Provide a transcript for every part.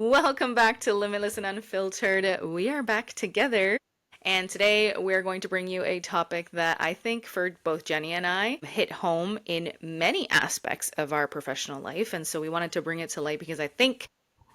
Welcome back to Limitless and Unfiltered. We are back together, and today we're going to bring you a topic that I think for both Jenny and I hit home in many aspects of our professional life. And so we wanted to bring it to light because I think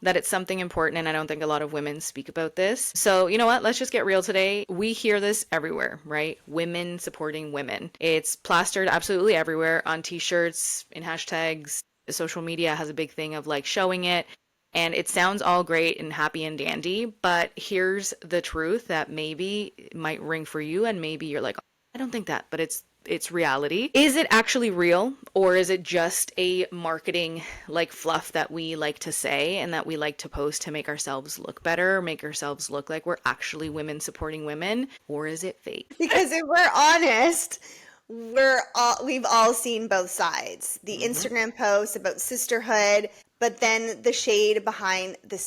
that it's something important, and I don't think a lot of women speak about this. So, you know what? Let's just get real today. We hear this everywhere, right? Women supporting women. It's plastered absolutely everywhere on t-shirts, in hashtags. Social media has a big thing of like showing it. And it sounds all great and happy and dandy, but here's the truth that maybe it might ring for you, and maybe you're like, I don't think that, but it's reality. Is it actually real, or is it just a marketing like fluff that we like to say and that we like to post to make ourselves look better, make ourselves look like we're actually women supporting women, or is it fake? Because if we're honest, we've all seen both sides. The Hmm. Instagram posts about sisterhood, but then the shade behind the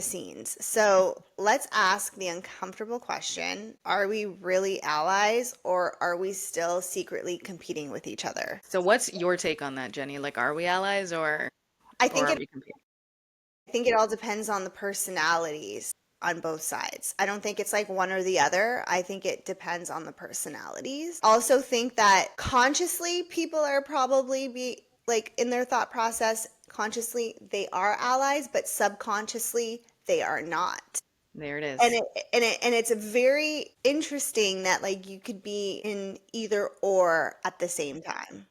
scenes. So let's ask the uncomfortable question: are we really allies, or are we still secretly competing with each other? So what's your take on that, Jenny? Like, are we allies I or think are it we competing? I think it all depends on the personalities on both sides. I don't think it's like one or the other. I think it depends on the personalities. Also think that consciously people are probably be like in their thought process, consciously they are allies, but subconsciously they are not. There it And is. it's very interesting that like you could be in either or at the same time.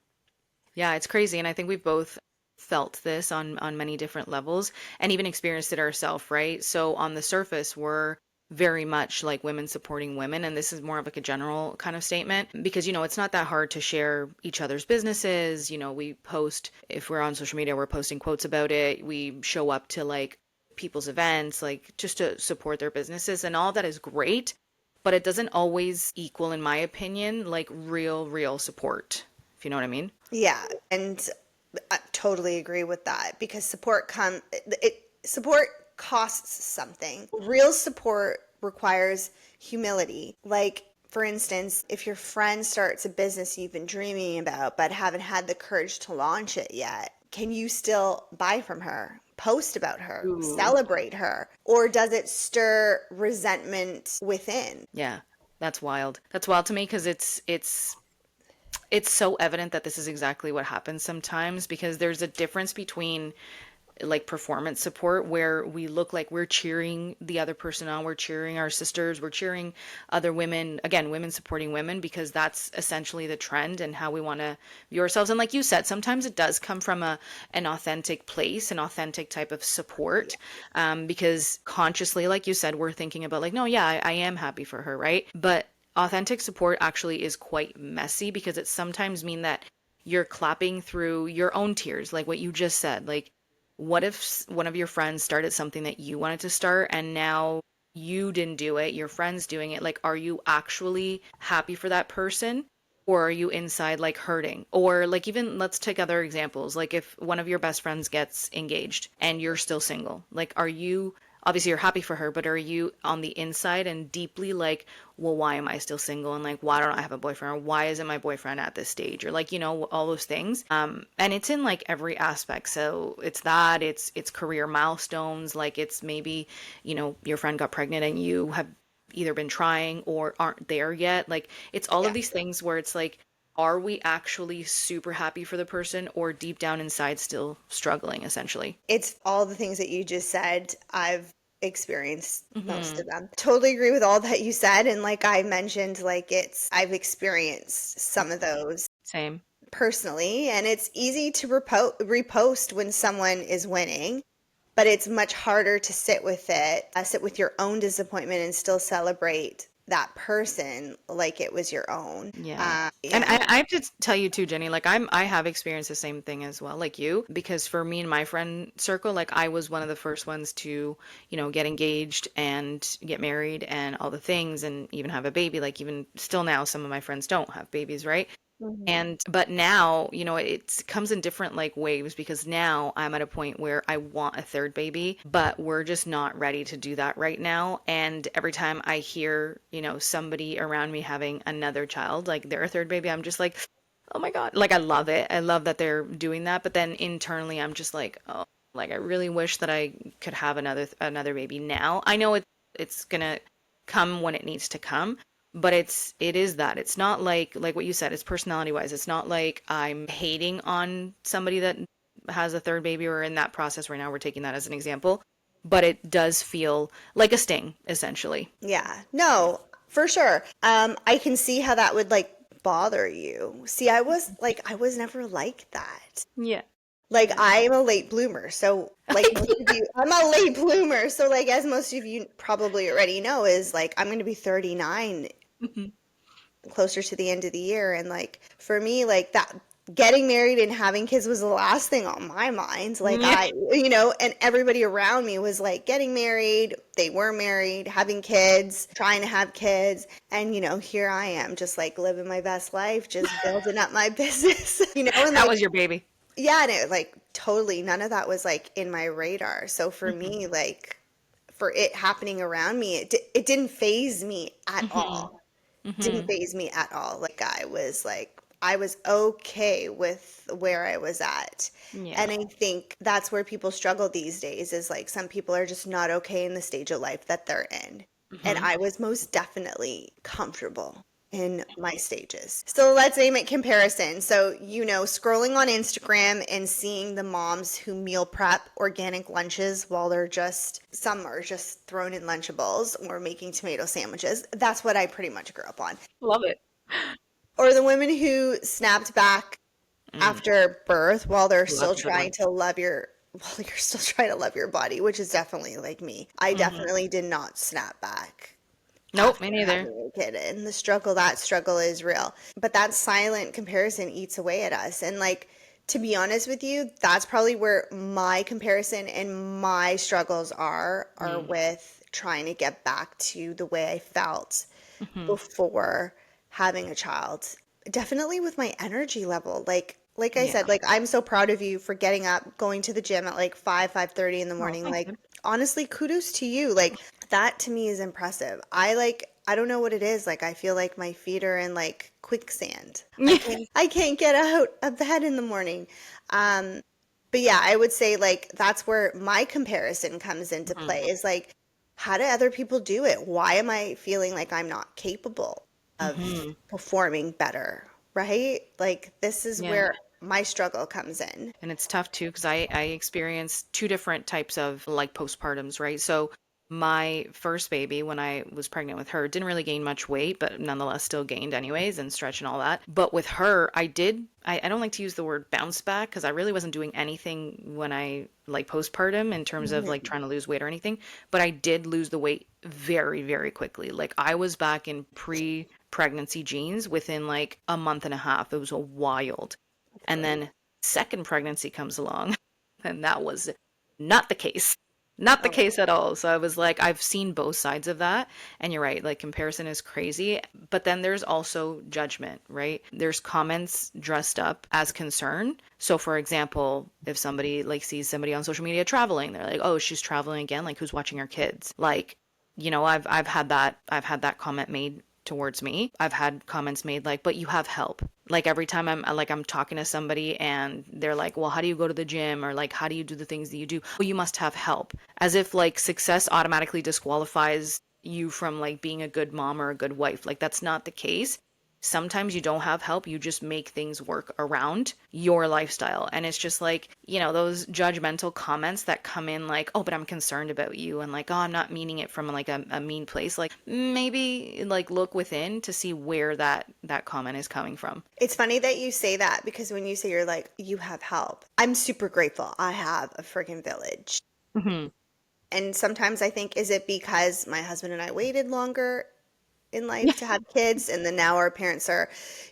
Yeah, it's crazy. And I think we've both felt this on many different levels and even experienced it ourselves, right? So on the surface, we're very much like women supporting women. And this is more of like a general kind of statement because, it's not that hard to share each other's businesses. We post, if we're on social media, we're posting quotes about it. We show up to like people's events, like just to support their businesses. And all that is great, but it doesn't always equal, in my opinion, like real support, if you know what I mean. Yeah, and I totally agree with that because support costs something. Real support requires humility. Like for instance, if your friend starts a business you've been dreaming about but haven't had the courage to launch it yet, can you still buy from her? Post about her, Ooh. celebrate her, or does it stir resentment within? Yeah, that's wild. That's wild to me because it's so evident that this is exactly what happens sometimes because there's a difference between like performance support where we look like we're cheering the other person on, we're cheering our sisters, we're cheering other women, again, women supporting women because that's essentially the trend and how we want to view ourselves. And like you said, sometimes it does come from a an authentic place, an authentic type of support, because consciously, like you said, we're thinking about like, no, yeah, I am happy for her, right? But authentic support actually is quite messy because it sometimes mean that you're clapping through your own tears, like what you just said. Like, what if one of your friends started something that you wanted to start and now you didn't do it, your friend's doing it? Like, are you actually happy for that person? Or are you inside like hurting? Or like, even let's take other examples. Like, if one of your best friends gets engaged and you're still single, like, are you obviously you're happy for her, but are you on the inside and deeply like, well, why am I still single? And like, why don't I have a boyfriend? Or why isn't my boyfriend at this stage? Or like, all those things. And it's in like every aspect. So it's that, it's career milestones. Like it's maybe, your friend got pregnant and you have either been trying or aren't there yet. Like it's all of Yeah. these things where it's like, are we actually super happy for the person or deep down inside still struggling essentially? It's all the things that you just said. I've experienced most Hmm. of them. Totally agree with all that you said. And like I mentioned, I've experienced some of those Same. personally. And it's easy to repost when someone is winning, but it's much harder to sit with your own disappointment and still celebrate that person like it was your own. Yeah. And Yeah. I have to tell you too, Jenny, like I have experienced the same thing as well, like you, because for me and my friend circle, like I was one of the first ones to, get engaged and get married and all the things and even have a baby. Like even still now, some of my friends don't have babies, right? Mhm. And but now, it comes in different like waves because now I'm at a point where I want a third baby, but we're just not ready to do that right now. And every time I hear, somebody around me having another child, like their third baby, I'm just like, oh my God. Like I love it. I love that they're doing that. But then internally, I'm just like, oh. Like I really wish that I could have another baby now. I know it's gonna come when it needs to come, but it is that. It's not like what you said, it's personality wise. It's not like I'm hating on somebody that has a third baby or in that process right now. We're taking that as an example, but it does feel like a sting, essentially. Yeah, no, for sure. I can see how that would like bother you. See, I was never like that. Yeah. Like Yeah. I'm a late bloomer, so like most of you, I'm a late bloomer. So like as most of you probably already know, is like I'm going to be 39 Mhm. closer to the end of the year, and like for me, like that getting married and having kids was the last thing on my mind. Like Yeah. and everybody around me was like getting married, they were married, having kids, trying to have kids, and here I am just like living my best life, just building up my business, and That like was your baby. yeah, and it like totally none of that was like in my radar. So for Hmm. me, like for it happening around me, it didn't phase me at Hmm. all. Didn't Hmm. phase me at all. Like I was okay with where I was at. Yeah. And I think that's where people struggle these days is like some people are just not okay in the stage of life that they're in. And Hmm. I was most definitely comfortable in my stages. So let's name it comparison. So, scrolling on Instagram and seeing the moms who meal prep organic lunches while some are just thrown in Lunchables or making tomato sandwiches. That's what I pretty much grew up on. Love it. Or the women who snapped back Mm. after birth while they're Well, that's still a good trying one. to love while you're still trying to love your body, which is definitely like me. I Hmm. definitely did not snap back Nope, me after neither. having a kid. And that struggle is real. But that silent comparison eats away at us. And like, to be honest with you, that's probably where my comparison and my struggles are Mm. with trying to get back to the way I felt Hmm. before having a child. Definitely with my energy level. Like I Yeah. said, like I'm so proud of you for getting up, going to the gym at like 5:30 in the Oh, morning. thanks, Like babe. honestly, kudos to you. Like that to me is impressive. I don't know what it is. Like I feel like my feet are in like quicksand. I can't get out of bed in the morning. Um but yeah, I would say like that's where my comparison comes into Hmm. play is like, how do other people do it? Why am I feeling like I'm not capable of Hmm. performing better? Right? Like, this is Yeah. where my struggle comes in. And it's tough too because I experienced two different types of like postpartums, right? So my first baby, when I was pregnant with her, didn't really gain much weight, but nonetheless still gained anyways and stretch and all that. But with her, I don't like to use the word bounce back because I really wasn't doing anything when I like postpartum in terms of like Mhm. trying to lose weight or anything. But I did lose the weight very, very quickly. Like I was back in pre-pregnancy jeans within like a month and a half. It was a wild. And then second pregnancy comes along, and that was not the case. Not the Oh, case at all. So I was like, I've seen both sides of that. And you're right, like comparison is crazy. But then there's also judgment, right? There's comments dressed up as concern. So for example, if somebody like sees somebody on social media traveling, they're like, oh, she's traveling again. Like who's watching her kids? Like, I've had that comment made towards me. I've had comments made like, but you have help. Like every time I'm talking to somebody and they're like, well, how do you go to the gym? Or like, how do you do the things that you do? Well, you must have help. As if like success automatically disqualifies you from like being a good mom or a good wife. Like that's not the case. Sometimes you don't have help, you just make things work around your lifestyle. And it's just like, those judgmental comments that come in like, oh, but I'm concerned about you. And like, oh, I'm not meaning it from like a mean place. Like maybe like look within to see where that comment is coming from. it's funny that you say that because when you say you're like, you have help, I'm super grateful. I have a freaking village. Hmm. And sometimes I think, is it because my husband and I waited longer in Yeah. life to have kids and then now our parents are,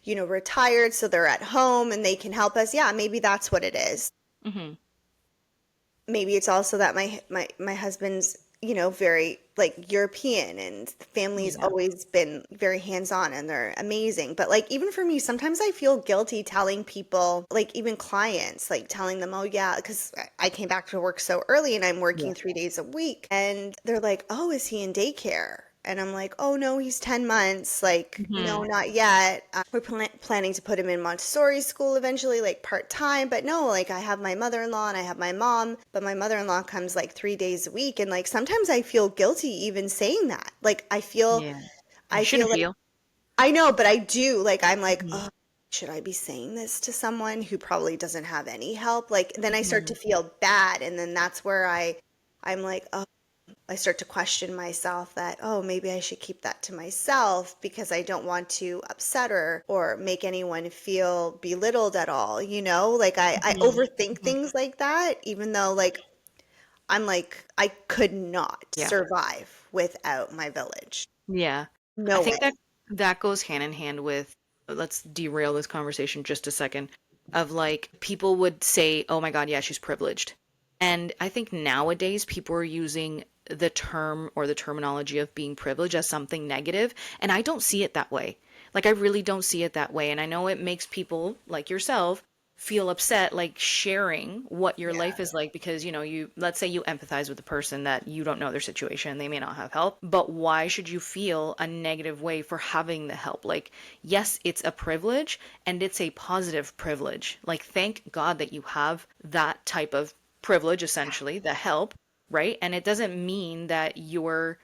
retired, so they're at home and they can help us? Yeah, maybe that's what it is. Hmm. Maybe it's also that my husband's very like European and the family's Yeah. always been very hands-on and they're amazing, but like even for me sometimes I feel guilty telling people, like even clients, like telling them, oh yeah, because I came back to work so early and I'm Yeah. working 3 days a week, and they're like, oh, is he in daycare? And I'm like, oh no, he's 10 months. Like, no, Hmm. not yet. We're planning to put him in Montessori school eventually, like part time. But no, like I have my mother-in-law and I have my mom, but my mother-in-law comes like 3 days a week. And like sometimes I feel guilty even saying that. Like Yeah. You I feel shouldn't like feel. I know, but I do. Like I'm like, Hmm. oh, should I be saying this to someone who probably doesn't have any help? Like then I start to Hmm. feel bad. And then that's where I'm like, oh, I start to question myself that, oh, maybe I should keep that to myself because I don't want to upset her or make anyone feel belittled at all, you know? Like I Hmm. overthink Hmm. things like that, even though like I'm like, I could not Yeah. survive without my village. Yeah. I No think way. that goes hand in hand with, let's derail this conversation just a second, of like people would say, "Oh my God, yeah, she's privileged." And I think nowadays people are using the term or the terminology of being privileged as something negative, and I don't see it that way. Like I really don't see it that way, and I know it makes people like yourself feel upset like sharing what your life Yeah. is like because you let's say you empathize with the person that you don't know their situation, they may not have help, but why should you feel a negative way for having the help? Like, yes, it's a privilege and it's a positive privilege. Like, thank God that you have that type of privilege, essentially the help, right? And it doesn't mean that you're,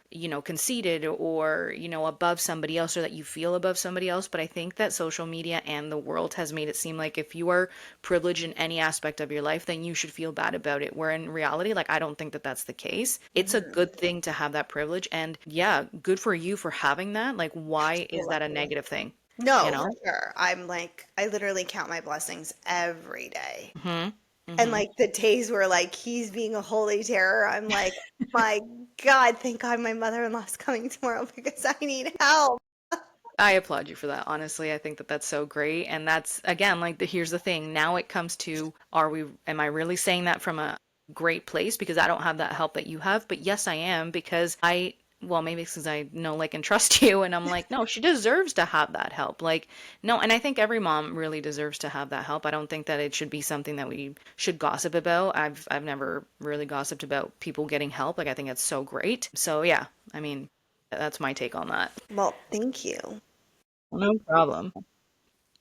conceited or, above somebody else or that you feel above somebody else. But I think that social media and the world has made it seem like if you are privileged in any aspect of your life, then you should feel bad about it. Where in reality, like, I don't think that that's the case. It's a Hmm. good thing to have that privilege. And yeah, good for you for having that. Like, why is that a negative thing? You No, for know? sure. I'm like, I literally count my blessings every day. Hmm. And Hmm. like the days where like he's being a holy terror, I'm like, my God, thank God my mother-in-law's coming tomorrow because I need help. I applaud you for that. Honestly, I think that that's so great. And that's again, like here's the thing. Now it comes to, am I really saying that from a great place because I don't have that help that you have? But yes, I am because well, maybe it's because I know, like, and trust you. And I'm like, no, she deserves to have that help. Like, no, and I think every mom really deserves to have that help. I don't think that it should be something that we should gossip about. I've never really gossiped about people getting help. Like, I think it's so great. So yeah, I mean, that's my take on that. Well, thank you. No problem.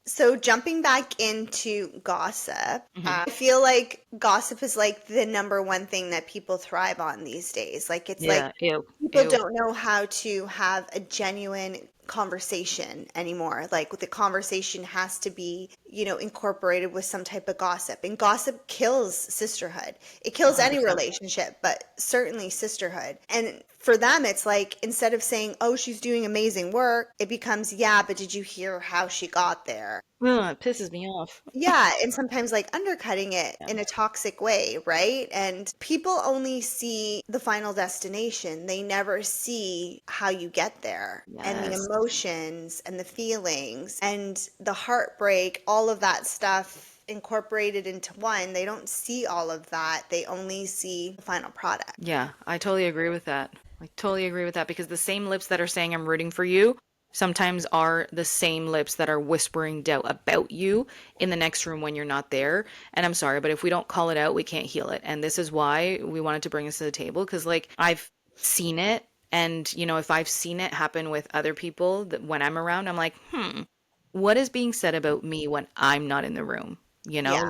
So jumping back into gossip, Hmm. I feel like gossip is like the number one thing that people thrive on these days. Like it's like Yeah, ew, people ew. don't know how to have a genuine conversation anymore. Like the conversation has to be, incorporated with some type of gossip. And gossip kills sisterhood. It kills any 100%. relationship, but certainly sisterhood. And for them, it's like instead of saying, oh, she's doing amazing work, it becomes, yeah, but did you hear how she got there? Ugh, it pisses me off. Yeah, and sometimes like undercutting it Yeah. in a toxic way, right? And people only see the final destination. They never see how you get there and the Yes. emotions and the feelings and the heartbreak, all of that stuff incorporated into one. They don't see all of that. They only see the final product. Yeah, I totally agree with that. I totally agree with that because the same lips that are saying I'm rooting for you sometimes are the same lips that are whispering doubt about you in the next room when you're not there. And I'm sorry, but if we don't call it out, we can't heal it. And this is why we wanted to bring this to the table because, like, I've seen it. And, if I've seen it happen with other people that when I'm around, I'm like, what is being said about me when I'm not in the room? Yeah.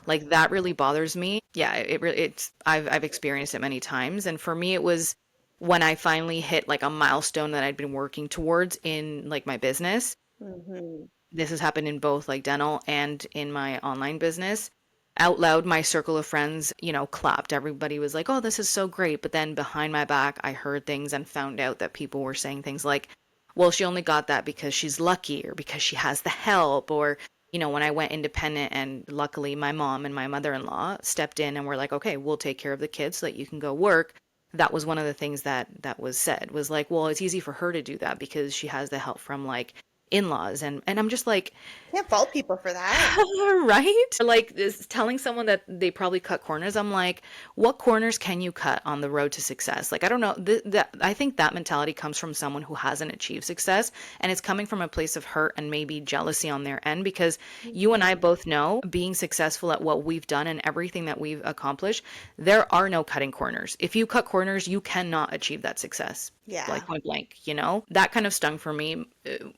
Like that really bothers me. Yeah, it's I've experienced it many times, and for me it was when I finally hit like a milestone that I'd been working towards in like my business. Hmm. This has happened in both like dental and in my online business. Out loud, my circle of friends, clapped. Everybody was like, "Oh, this is so great." But then behind my back, I heard things and found out that people were saying things like, well, she only got that because she's lucky or because she has the help or when I went independent and luckily my mom and my mother-in-law stepped in and were like, "Okay, we'll take care of the kids so that you can go work." That was one of the things that was said was like, "Well, it's easy for her to do that because she has the help from like in-laws." And I'm just like, Can't fault people for that. right? Like is telling someone that they probably cut corners. I'm like, what corners can you cut on the road to success? Like, I don't know. That I think that mentality comes from someone who hasn't achieved success, and it's coming from a place of hurt and maybe jealousy on their end. Because you and I Mhm. both know, being successful at what we've done and everything that we've accomplished, there are no cutting corners. If you cut corners, you cannot achieve that success. Yeah. like point blank, you know? That kind of stung for me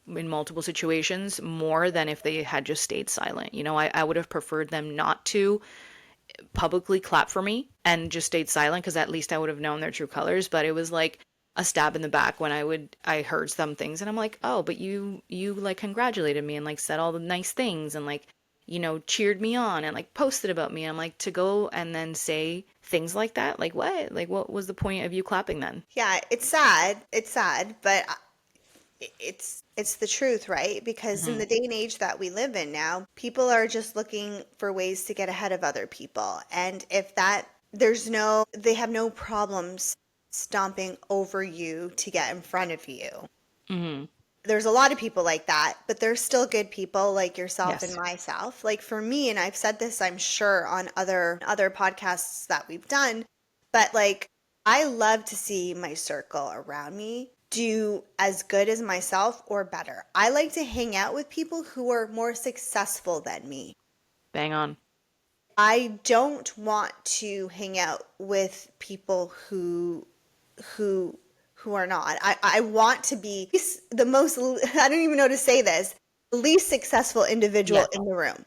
in multiple situations more than if they had just stayed silent. You know, I would have preferred them not to publicly clap for me and just stayed silent because at least I would have known their true colors. But it was like a stab in the back when I heard some things and I'm like, oh, but you like congratulated me and like said all the nice things and like, you know, cheered me on and like posted about me. I'm like, to go and then say things like that, like what? Like what was the point of you clapping then? Yeah, it's sad. It's sad, but it's the truth, right? Because in Hmm. the day and age that we live in now, people are just looking for ways to get ahead of other people. And if that they have no problems stomping over you to get in front of you. Hmm. There's a lot of people like that, but there's still good people like yourself and Yes. myself. Like for me, and I've said this, I'm sure, on other podcasts that we've done, but like I love to see my circle around me do as good as myself or better. I like to hang out with people who are more successful than me. Bang on. I don't want to hang out with people who who are not. I want to be the most, I don't even know how to say this, the least successful individual Yes. in the room.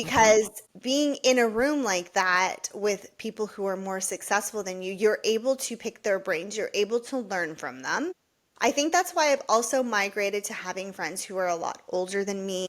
Hmm. Because being in a room like that with people who are more successful than you, you're able to pick their brains, you're able to learn from them. I think that's why I've also migrated to having friends who are a lot older than me,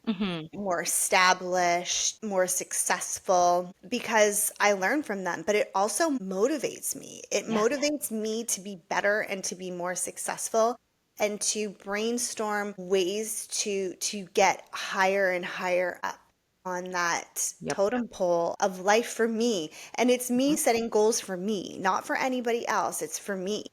Hmm. more established, more successful, because I learn from them. But it also motivates me. It Yes. motivates me to be better and to be more successful and to brainstorm ways to get higher and higher up on that Yep. totem pole of life for me. And it's me Mhm. setting goals for me, not for anybody else. It's for me.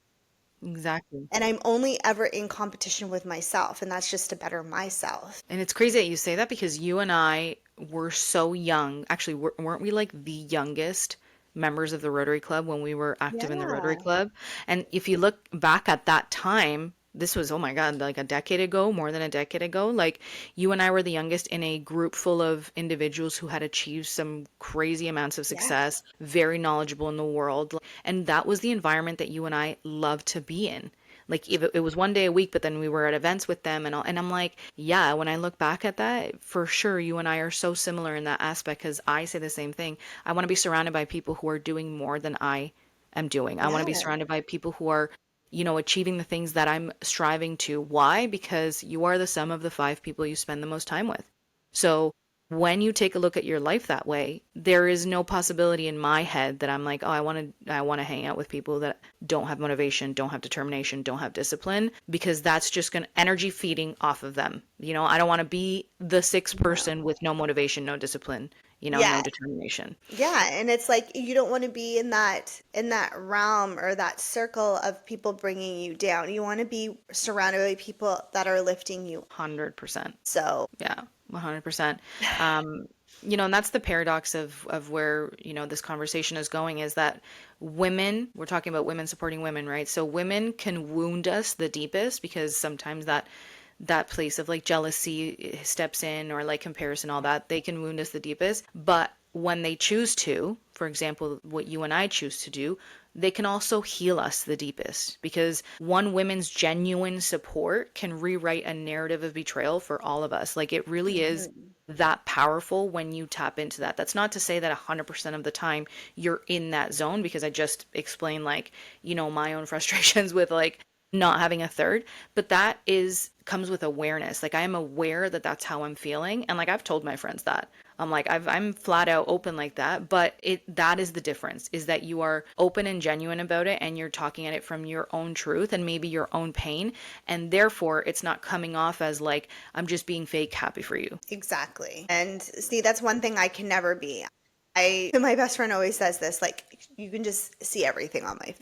Exactly. And I'm only ever in competition with myself, and that's just to better myself. And it's crazy that you say that because you and I were so young. Actually, weren't we like the youngest members of the Rotary Club when we were active in the Rotary Yeah. Club? And if you look back at that time, this was, oh my God, like a decade ago, more than a decade ago. Like you and I were the youngest in a group full of individuals who had achieved some crazy amounts of Yeah. success, very knowledgeable in the world. And that was the environment that you and I loved to be in. Like if it was one day a week, but then we were at events with them and all, and I'm like, yeah, when I look back at that, for sure, you and I are so similar in that aspect because I say the same thing. I want to be surrounded by people who are doing more than I am doing. I want to be Yeah. surrounded by people who are, you know, achieving the things that I'm striving to. Why? Because you are the sum of the five people you spend the most time with. So when you take a look at your life that way, there is no possibility in my head that I'm like, oh, I want to hang out with people that don't have motivation, don't have determination, don't have discipline, because that's just going to energy feeding off of them. You know, I don't want to be the sixth person with no motivation, no discipline, you know, no Yeah. determination. Yeah, and it's like you don't want to be in that realm or that circle of people bringing you down. You want to be surrounded by people that are lifting you. 100%. So, Yeah, 100%. Um, you know, and that's the paradox of where, you know, this conversation is going is that women, we're talking about women supporting women, right? So women can wound us the deepest because sometimes that place of like jealousy steps in or like comparison, all that, they can wound us the deepest. But when they choose to, for example, what you and I choose to do, they can also heal us the deepest because one woman's genuine support can rewrite a narrative of betrayal for all of us. Like it really is mhm. that powerful when you tap into that. That's not to say that 100% of the time you're in that zone because I just explained like, you know, my own frustrations with like not having a third, but that is comes with awareness. Like I am aware that that's how I'm feeling and like I've told my friends that. I'm like I'm flat out open like that, but that is the difference is that you are open and genuine about it and you're talking at it from your own truth and maybe your own pain and therefore it's not coming off as like I'm just being fake happy for you. Exactly. And see, that's one thing I can never be. My best friend always says this, like you can just see everything on my face.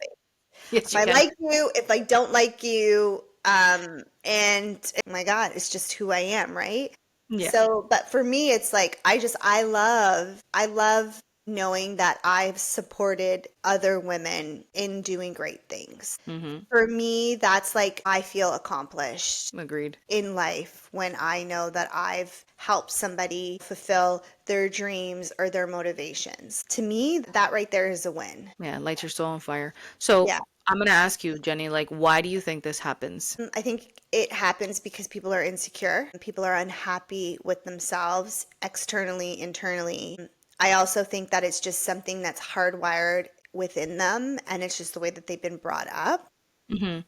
Yes, If you I can. like you, if I don't like you, and oh my God, it's just who I am, right? Yeah. So, but for me, it's like I love knowing that I've supported other women in doing great things. Mhm. For me, that's like I feel accomplished Agreed. in life when I know that I've helped somebody fulfill their dreams or their motivations. To me, that right there is a win. Yeah, lights your soul on fire. So Yeah. I'm gonna ask you, Jenny, like, why do you think this happens? I think it happens because people are insecure. People are unhappy with themselves externally, internally. I also think that it's just something that's hardwired within them, and it's just the way that they've been brought up. Mm-hmm.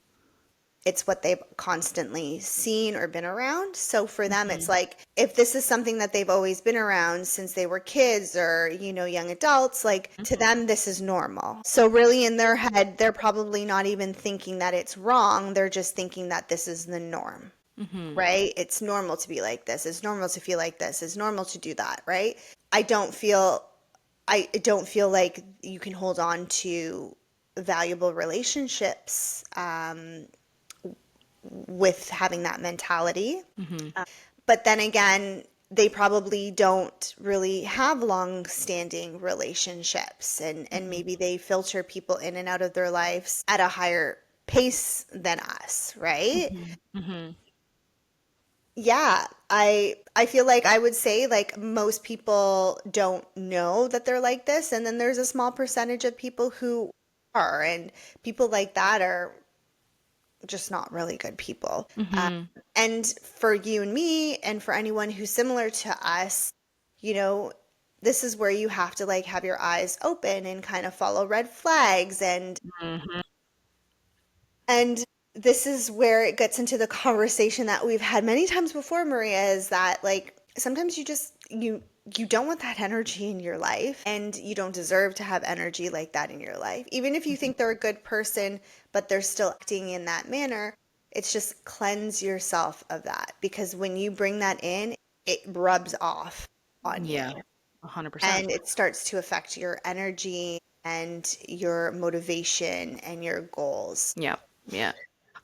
It's what they've constantly seen or been around. So for them, it's Mm-hmm. like if this is something that they've always been around since they were kids or, young adults, like to them, this is normal. So really in their head, they're probably not even thinking that it's wrong. They're just thinking that this is the norm, Mm-hmm. right? It's normal to be like this. It's normal to feel like this. It's normal to do that, right? I don't feel I don't feel like you can hold on to valuable relationships with having that mentality. Mm-hmm. But then again, they probably don't really have long-standing relationships and maybe they filter people in and out of their lives at a higher pace than us, right? Mm-hmm. Mm-hmm. Yeah, I feel like I would say like most people don't know that they're like this, and then there's a small percentage of people who are, and people like that are just not really good people. Mm-hmm. And for you and me, and for anyone who's similar to us, you know, this is where you have to like have your eyes open and kind of follow red flags Mm-hmm. and this is where it gets into the conversation that we've had many times before, Maria, is that like sometimes you don't want that energy in your life and you don't deserve to have energy like that in your life. Even if you think they're a good person, but they're still acting in that manner, it's just cleanse yourself of that because when you bring that in, it rubs off on you Yeah, 100%. and it starts to affect your energy and your motivation and your goals. Yeah, yeah.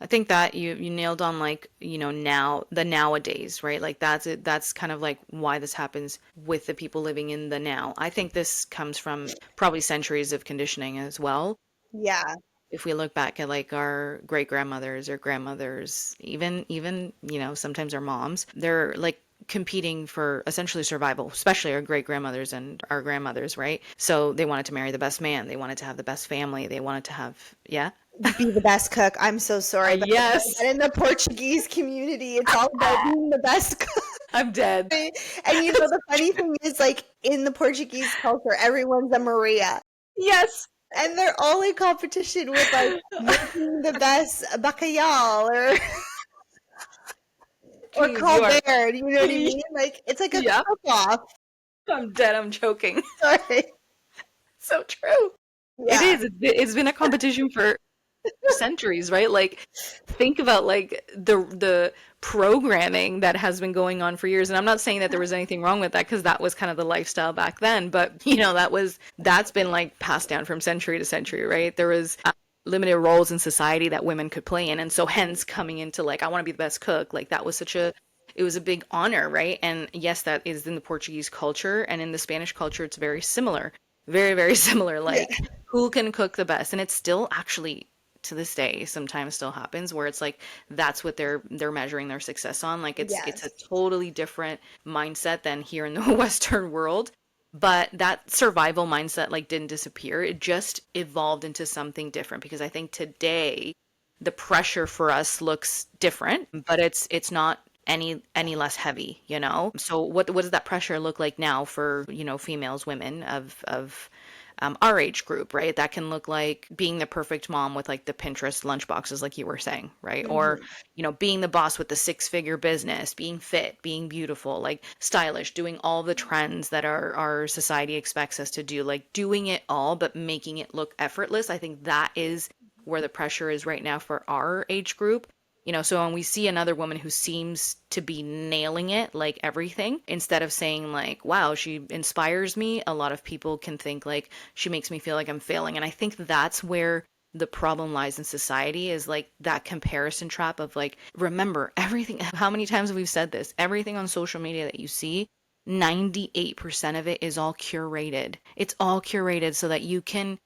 I think that you nailed on like, now the nowadays, right? Like that's it. That's kind of like why this happens with the people living in the now. I think this comes from probably centuries of conditioning as well. Yeah. If we look back at like our great grandmothers or grandmothers, even, sometimes our moms, they're like competing for essentially survival, especially our great grandmothers and our grandmothers, right? So they wanted to marry the best man, they wanted to have the best family, they wanted to have, yeah. Be the best cook. I'm so sorry, but Yes. in the Portuguese community, it's all about being the best cook. I'm dead. And the funny thing is, like in the Portuguese culture, everyone's a Maria, Yes. and they're all in competition with like making the best bacalhau or Jeez, you are. Colbert. You know what I mean? Like it's like a Yeah, cook-off. I'm dead. I'm choking. Sorry. So true. It Yeah. is. It's been a competition for centuries, right? Like think about like the programming that has been going on for years. And I'm not saying that there was anything wrong with that because that was kind of the lifestyle back then, but that's been like passed down from century to century, right? There was limited roles in society that women could play in, and so hence coming into like I want to be the best cook, like that was such a it was a big honor, right? And yes, that is in the Portuguese culture, and in the Spanish culture it's very similar. Very, very similar. Yeah. Like who can cook the best? And it's still actually to this day sometimes still happens where it's like that's what they're measuring their success on. Like it's a Yes. totally different mindset than here in the Western world. But that survival mindset like didn't disappear. It just evolved into something different because I think today the pressure for us looks different, but it's not any less heavy, you know? So what does that pressure look like now for, females, women of our age group, right? That can look like being the perfect mom with like the Pinterest lunchboxes, like you were saying, right? Or, Hmm. being the boss with the six-figure business, being fit, being beautiful, like stylish, doing all the trends that our society expects us to do, like doing it all, but making it look effortless. I think that is where the pressure is right now for our age group. So when we see another woman who seems to be nailing it, like everything, instead of saying like, wow, she inspires me, a lot of people can think like she makes me feel like I'm failing. And I think that's where the problem lies in society is like that comparison trap of like, remember everything, how many times have we said this? Everything on social media that you see, 98% of it is all curated. It's all curated so that you can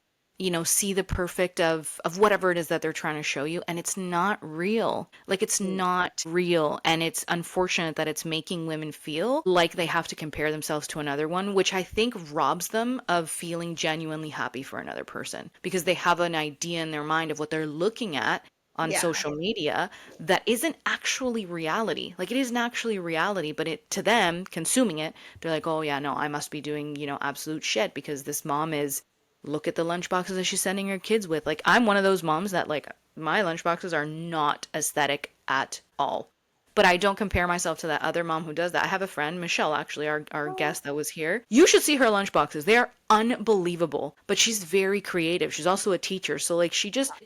see the perfect of whatever it is that they're trying to show you, and it's not real. Like, it's not real, and it's unfortunate that it's making women feel like they have to compare themselves to another one, which I think robs them of feeling genuinely happy for another person, because they have an idea in their mind of what they're looking at on Yeah. social media that isn't actually reality. Like, it isn't actually reality, but it, to them, consuming it, they're like, oh yeah, no, I must be doing, absolute shit because this mom is, look at the lunchboxes that she's sending her kids with. Like, I'm one of those moms that, like, my lunchboxes are not aesthetic at all. But I don't compare myself to that other mom who does that. I have a friend, Michelle, actually, our Oh, guest that was here. You should see her lunchboxes. They are unbelievable. But she's very creative. She's also a teacher. So, like,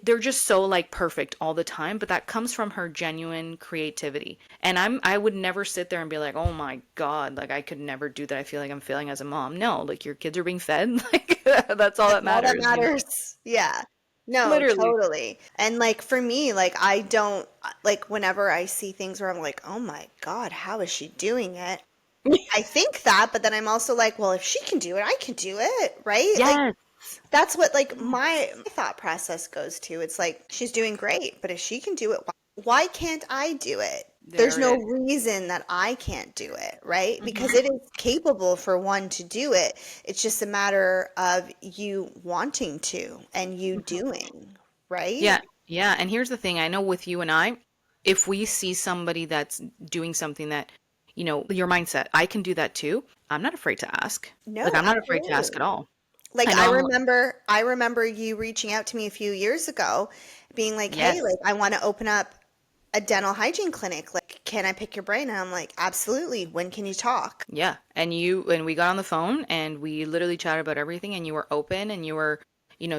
they're just so, like, perfect all the time. But that comes from her genuine creativity. And I would never sit there and be like, oh my God, like, I could never do that. I feel like I'm failing as a mom. No, like, your kids are being fed. Like, that's all that's that all that matters, matters. Yeah. No, Literally. totally. And like for me, like I don't like whenever I see things where I'm like, oh my God, how is she doing it? I think that, but then I'm also like, well, if she can do it, I can do it, right? Like Yes. that's what like my thought process goes to. It's like she's doing great, but if she can do it, why can't I do it? There's There no it reason that I can't do it, right? is. Because it is capable for one to do it. It's just a matter of you wanting to and you Mhm. doing, right? Yeah, yeah. And here's the thing. I know with you and I, if we see somebody that's doing something that, your mindset, I can do that too. I'm not afraid to ask. Like, No, I'm not afraid to ask absolutely. at all. Like I know I remember you reaching out to me a few years ago being like, "Hey, yes. like I want to open up a dental hygiene clinic. Like, can I pick your brain?" And I'm like, "Absolutely. When can you talk?" Yeah. And we got on the phone and we literally chatted about everything, and you were open and you were,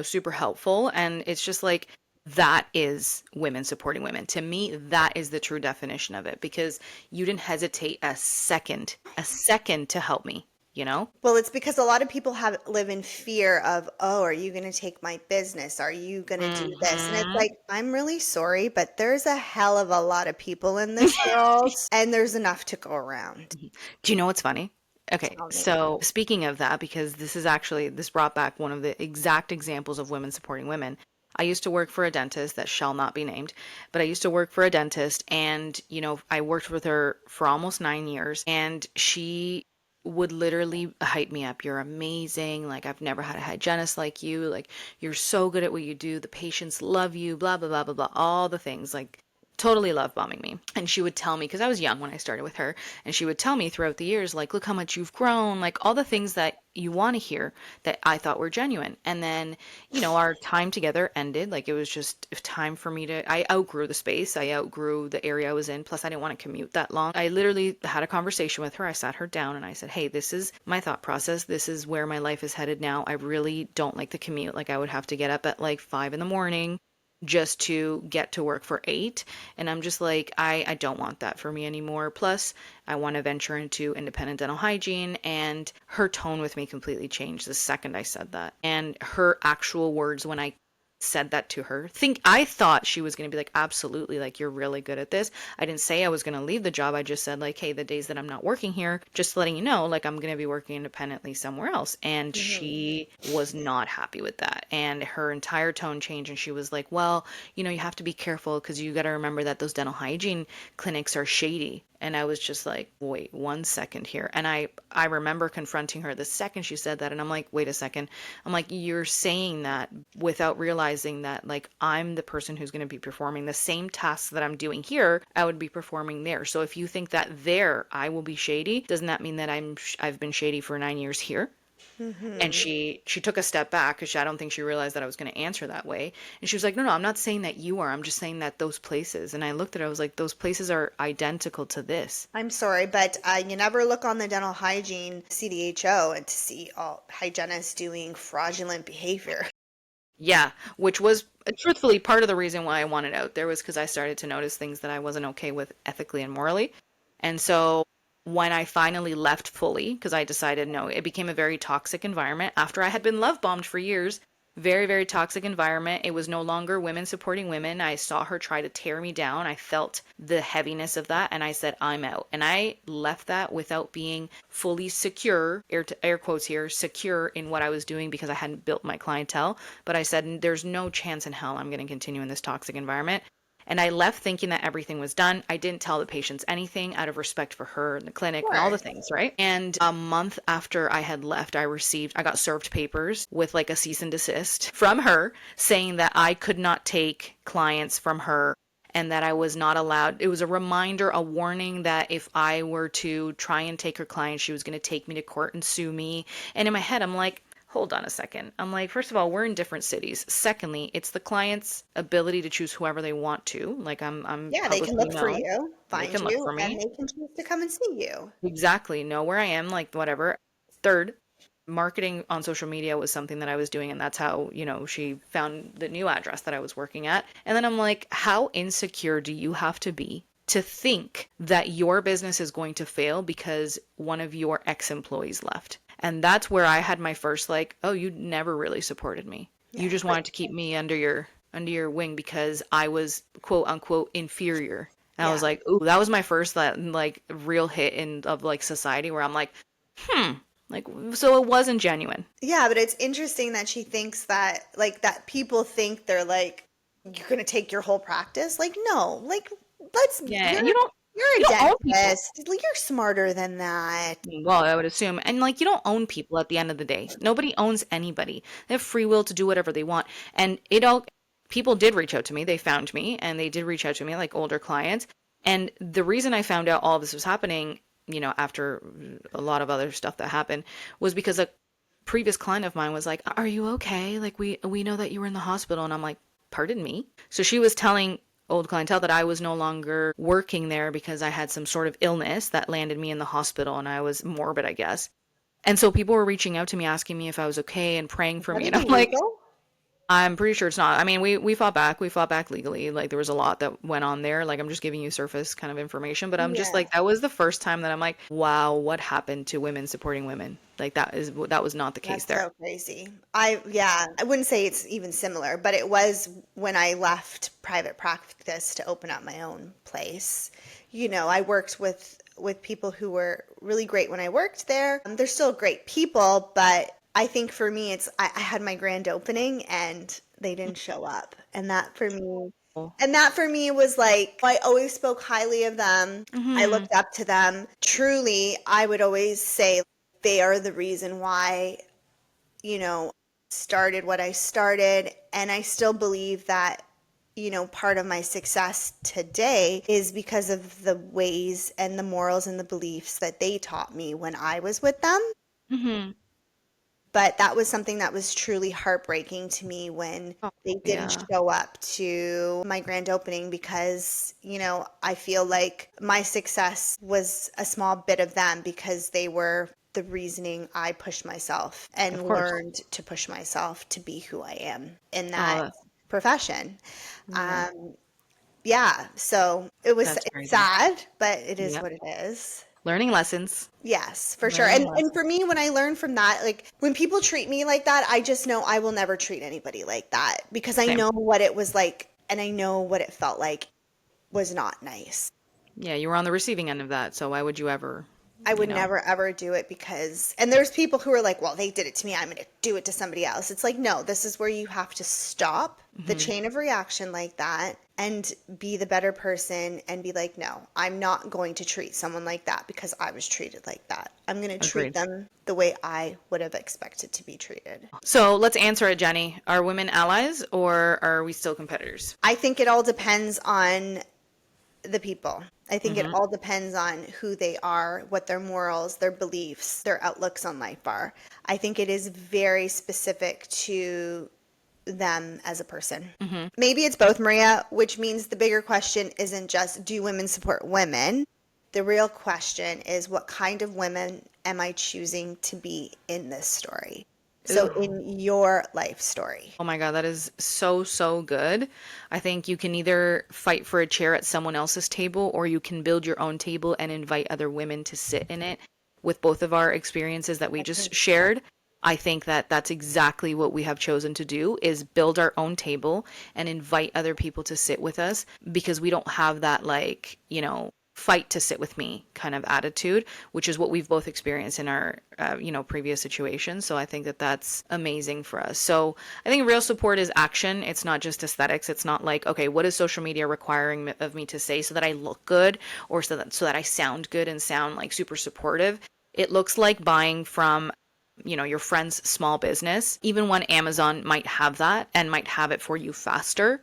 super helpful. And it's just like, that is women supporting women. To me, that is the true definition of it, because you didn't hesitate a second to help me, you know? Well, it's because a lot of people have live in fear of, "Oh, are you going to take my business? Are you going to do this?" And it's Hmm. like, "I'm really sorry, but there's a hell of a lot of people in this world, and there's enough to go around." Do you know what's funny? Okay, Tell me. so speaking of that, because this brought back one of the exact examples of women supporting women. I used to work for a dentist that shall not be named, but I used to work for a dentist, and, I worked with her for almost 9 years, and she would literally hype me up. You're amazing. Like, I've never had a hygienist like you. Like, you're so good at what you do. The patients love you, blah, blah, blah, blah, blah. All the things. Like, totally love bombing me. And she would tell me, because I was young when I started with her, and she would tell me throughout the years, like, look how much you've grown, like all the things that you want to hear that I thought were genuine. And then, our time together ended. Like, it was just time for me to, I outgrew the space, I outgrew the area I was in. Plus, I didn't want to commute that long. I literally had a conversation with her. I sat her down and I said, hey, this is my thought process. This is where my life is headed now. I really don't like the commute. Like, I would have to get up at like 5 in the morning just to get to work for 8. And I'm just like, I don't want that for me anymore. Plus, I want to venture into independent dental hygiene. And her tone with me completely changed the second I said that. And her actual words when I said that to her, I thought she was going to be like, absolutely, like, you're really good at this. I didn't say I was going to leave the job. I just said, like, hey, the days that I'm not working here, just letting you know, like, I'm going to be working independently somewhere else. And Mhm. she was not happy with that. And her entire tone changed. And she was like, well, you have to be careful because you got to remember that those dental hygiene clinics are shady. And I was just like, wait 1 second here. And I remember confronting her the second she said that. And I'm like, wait a second. I'm like, you're saying that without realizing that, like, I'm the person who's going to be performing the same tasks that I'm doing here, I would be performing there. So if you think that there I will be shady, doesn't that mean that I've been shady for 9 years here? And Mhm. she took a step back because I don't think she realized that I was going to answer that way. And she was like, no, no, I'm not saying that you are. I'm just saying that those places. And I looked at her, I was like, those places are identical to this. I'm sorry, but you never look on the dental hygiene CDHO and to see all hygienists doing fraudulent behavior. Yeah, which was truthfully part of the reason why I wanted out there, was because I started to notice things that I wasn't okay with ethically and morally. And so when I finally left fully, because I decided no, it became a very toxic environment after I had been love bombed for years. Very, very toxic environment. It was no longer women supporting women. I saw her try to tear me down. I felt the heaviness of that and I said, I'm out. And I left that without being fully secure, air quotes here, secure in what I was doing because I hadn't built my clientele. But I said, there's no chance in hell I'm going to continue in this toxic environment. And I left thinking that everything was done. I didn't tell the patients anything out of respect for her and the clinic and all the Sure. things, right? And a month after I had left, I got served papers with like a cease and desist from her saying that I could not take clients from her and that I was not allowed. It was a reminder, a warning that if I were to try and take her clients, she was going to take me to court and sue me. And in my head, I'm like, hold on a second. I'm like, first of all, we're in different cities. Secondly, it's the client's ability to choose whoever they want to. Like I'm Yeah, they can publicly look for known. you, They find can look you, for and me. they can choose to come and see you. Exactly. Know where I am, like whatever. Third, marketing on social media was something that I was doing, and that's how, she found the new address that I was working at. And then I'm like, how insecure do you have to think that your business is going to fail because one of your ex-employees left? And that's where I had my first like, oh, you never really supported me. You Yeah, just but wanted to keep me under your wing because I was quote unquote inferior. And I was yeah. like, ooh, that was my first like real hit in of like society where I'm like, hmm, like so it wasn't genuine. Yeah, but it's interesting that she thinks that like that people think they're like you're gonna take your whole practice. Like, no, like let's Yeah, you're and you don't you're you a don't own people. dentist. Like, you're smarter than that. Well, I would assume. And like you don't own people at the end of the day. Nobody owns anybody. They have free will to do whatever they want. And it all people did reach out to me. They found me and they did reach out to me like older clients. And the reason I found out all this was happening, after a lot of other stuff that happened was because a previous client of mine was like, "Are you okay? Like we know that you were in the hospital." And I'm like, "Pardon me?" So she was telling old clientele that I was no longer working there because I had some sort of illness that landed me in the hospital and I was morbid, I guess. And so people were reaching out to me asking me if I was okay and praying Is for that me. And I'm even like, legal? I'm pretty sure it's not. I mean, we fought back. We fought back legally. Like there was a lot that went on there. Like I'm just giving you surface kind of information, but I'm just Yeah. like that was the first time that I'm like, wow, what happened to women supporting women? Like that was not the case That's there. so crazy. Yeah, I wouldn't say it's even similar, but it was when I left private practice to open up my own place. I worked with people who were really great when I worked there. They're still great people, but I think for me, I had my grand opening and they didn't show up, and that for me was like I always spoke highly of them. I Mm-hmm. looked up to them. Truly, I would always say they are the reason why you know, started what I started. And I still believe that, part of my success today is because of the ways and the morals and the beliefs that they taught me when I was with them. Mm-hmm. But that was something that was truly heartbreaking to me when Oh, they didn't yeah, show up to my grand opening because, I feel like my success was a small bit of them because they were the reasoning I pushed myself of and course. learned to push myself to be who I am in Oh, that profession. yeah, Um, yeah, so that's it's crazy. sad, but it is Yep. what it is. Learning lessons. Yes, for sure. Learning And lessons. for me, when I learn from that, like when people treat me like that, I just know I will never treat anybody like that because I Same. know what it was like and I know what it felt like was not nice. Yeah, you were on the receiving end of that, so why would you ever, I you would know? never ever do it because, and there's people who are like, well, they did it to me. I'm going to do it to somebody else. It's like, no, this is where you have to stop the Hmm. chain of reaction like that and be the better person and be like, no, I'm not going to treat someone like that because I was treated like that. I'm going to treat Agreed. them the way I would have expected to be treated. So let's answer it, Jenny. Are women allies or are we still competitors? I think it all depends on the people. I think it Hmm. all depends on who they are, what their morals, their beliefs, their outlooks on life are. I think it is very specific to them as a person. Hmm. Maybe it's both, Maria, which means the bigger question isn't just do women support women? The real question is what kind of women am I choosing to be in this story? So, Ooh. in your life story. Oh my God, that is so, so good. I think you can either fight for a chair at someone else's table or you can build your own table and invite other women to sit in it with both of our experiences that we just shared. I think that that's exactly what we have chosen to do, is build our own table and invite other people to sit with us, because we don't have that, like, fight to sit with me kind of attitude, which is what we've both experienced in our previous situations. So I think that that's amazing for us. So I think real support is action. It's not just aesthetics. It's not like, okay, what is social media requiring of me to say so that I look good, or so that I sound good and sound like super supportive. It looks like buying from your friend's small business, even when Amazon might have that and might have it for you faster.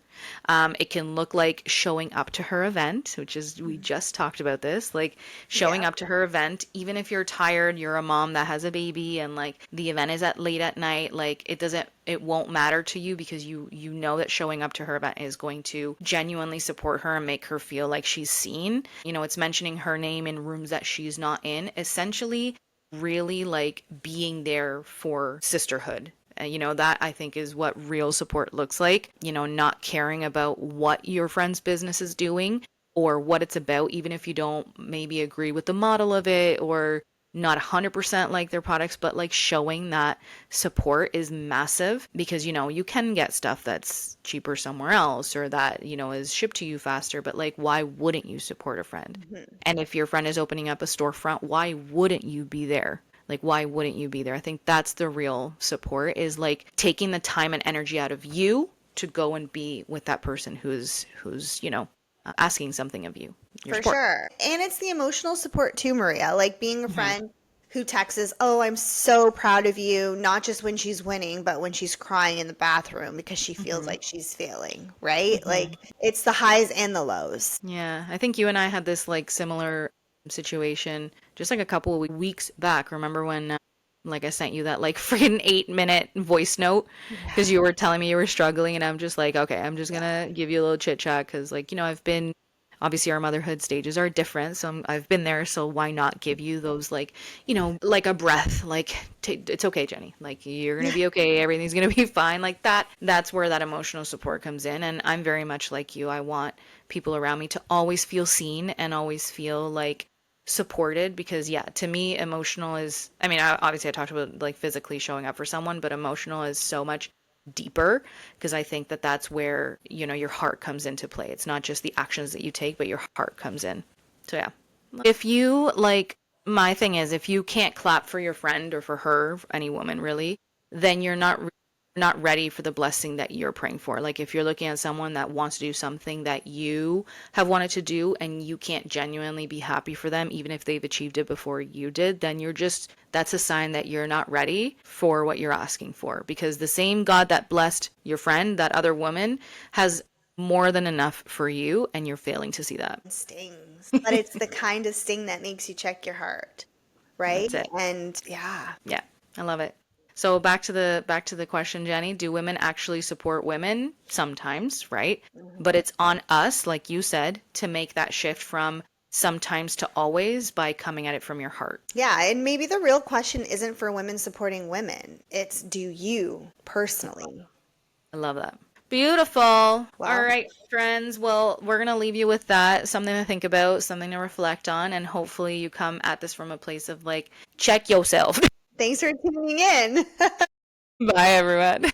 It can look like showing up to her event, which is, we just talked about this, like showing Yeah. up to her event, even if you're tired, you're a mom that has a baby, and like the event is at late at night, like it won't matter to you, because you know that showing up to her event is going to genuinely support her and make her feel like she's seen. It's mentioning her name in rooms that she's not in, essentially really like being there for sisterhood. That I think is what real support looks like. Not caring about what your friend's business is doing or what it's about, even if you don't maybe agree with the model of it, or not 100% like their products, but like showing that support is massive, because you can get stuff that's cheaper somewhere else, or that is shipped to you faster, but like, why wouldn't you support a friend? Mhm. And if your friend is opening up a storefront, why wouldn't you be there? Like, why wouldn't you be there? I think that's the real support, is like taking the time and energy out of you to go and be with that person who's asking something of you, your For support. sure. And it's the emotional support too, Maria. Like being a Hmm. friend who texts, "Oh, I'm so proud of you," not just when she's winning, but when she's crying in the bathroom because she feels Hmm. like she's failing, right? Hmm. Like it's the highs and the lows. Yeah, I think you and I had this like similar situation just like a couple of weeks back. Remember when, like, I sent you that like freaking 8-minute voice note Yeah. because you were telling me you were struggling, and I'm just like, okay, I'm just Yeah. gonna give you a little chit chat because, like, I've been, obviously our motherhood stages are different, so I've been there, so why not give you those, like, like a breath, like, it's okay, Jenny, like, you're gonna be okay, everything's gonna be fine, like that. That's where that emotional support comes in, and I'm very much like you. I want people around me to always feel seen and always feel like supported, because yeah, to me emotional is, I mean, obviously I talked about like physically showing up for someone, but emotional is so much deeper, because I think that that's where your heart comes into play. It's not just the actions that you take, but your heart comes in. So yeah, if you like, my thing is, if you can't clap for your friend or for her, any woman really, then you're not ready for the blessing that you're praying for. Like, if you're looking at someone that wants to do something that you have wanted to do and you can't genuinely be happy for them, even if they've achieved it before you did, then that's a sign that you're not ready for what you're asking for. Because the same God that blessed your friend, that other woman, has more than enough for you, and you're failing to see that. Stings, but it's the kind of sting that makes you check your heart, right? That's it. And yeah, Yeah, I love it. So back to the question, Jenny, do women actually support women? Sometimes, right? But it's on us, like you said, to make that shift from sometimes to always by coming at it from your heart. yeah, and maybe the real question isn't for women supporting women. It's do you personally? I love that. Beautiful. All Well, right, friends. Well, we're going to leave you with that. Something to think about, something to reflect on, and hopefully you come at this from a place of like, check yourself. thanks for tuning in. Bye, everyone.